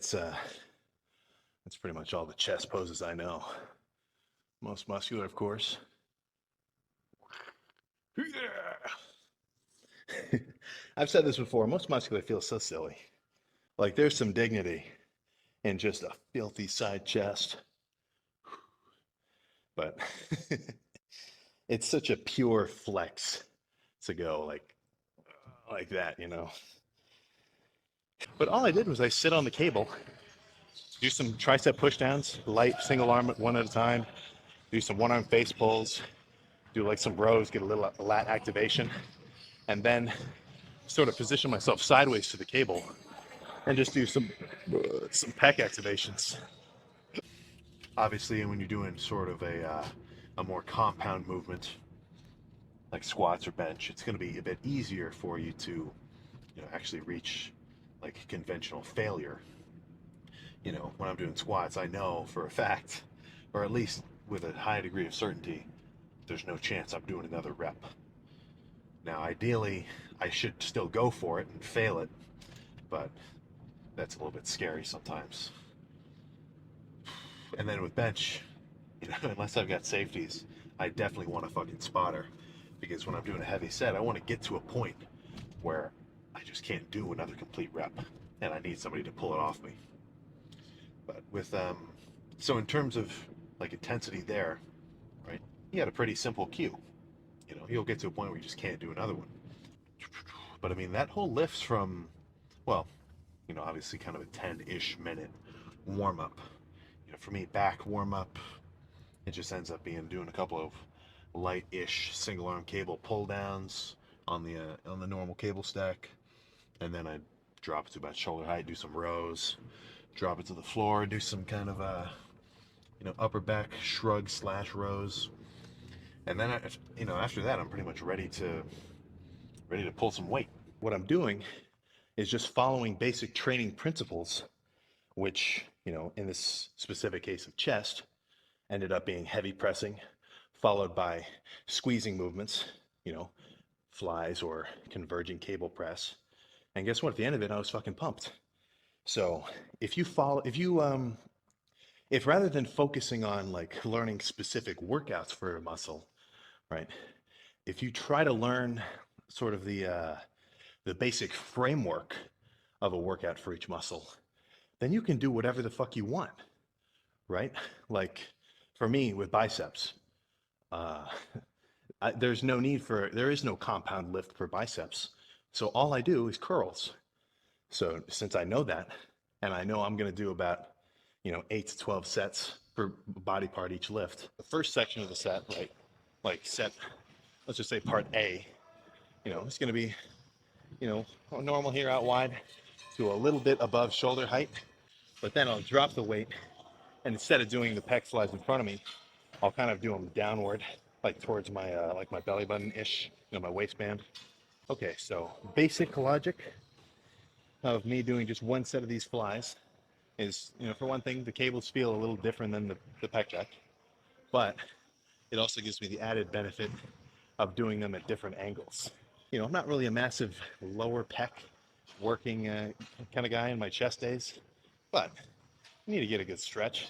That's pretty much all the chest poses I know. Most muscular, of course. I've said this before. Most muscular feels so silly. Like there's some dignity in just a filthy side chest, but it's such a pure flex to go like that, you know. But all I did was I sit on the cable, do some tricep pushdowns, light single arm one at a time, do some one arm face pulls, do like some rows, get a little lat activation, and then sort of position myself sideways to the cable and just do some pec activations. Obviously, when you're doing sort of a more compound movement like squats or bench, it's going to be a bit easier for you to actually reach like conventional failure. When I'm doing squats, I know for a fact, or at least with a high degree of certainty, there's no chance I'm doing another rep. Now, ideally, I should still go for it and fail it, but that's a little bit scary sometimes. And then with bench, unless I've got safeties, I definitely want a fucking spotter, because when I'm doing a heavy set, I want to get to a point where I just can't do another complete rep, and I need somebody to pull it off me. But with so in terms of like intensity there, right? You got a pretty simple cue. You'll get to a point where you just can't do another one. But I mean, that whole lifts from, well, obviously kind of a 10-ish minute warm up. For me, back warm up, it just ends up being doing a couple of light-ish single arm cable pull downs on the normal cable stack, and then I drop it to about shoulder height, do some rows, drop it to the floor, do some kind of upper back shrug / rows, and then after that I'm pretty much ready to pull some weight. What I'm doing is just following basic training principles, which in this specific case of chest ended up being heavy pressing followed by squeezing movements, flies or converging cable press. And guess what? At the end of it, I was fucking pumped. So if rather than focusing on like learning specific workouts for a muscle, right? If you try to learn sort of the basic framework of a workout for each muscle, then you can do whatever the fuck you want, right? Like for me with biceps, uh, there is no compound lift for biceps. So all I do is curls. So since I know that, and I know I'm going to do about 8 to 12 sets per body part each lift. The first section of the set, right, like set, let's just say part A, it's going to be, normal here out wide to a little bit above shoulder height. But then I'll drop the weight, and instead of doing the pec flies in front of me, I'll kind of do them downward, like towards my like my belly button ish, my waistband. Okay, so basic logic of me doing just one set of these flies is, for one thing, the cables feel a little different than the pec deck, but it also gives me the added benefit of doing them at different angles. I'm not really a massive lower pec working kind of guy in my chest days, but I need to get a good stretch.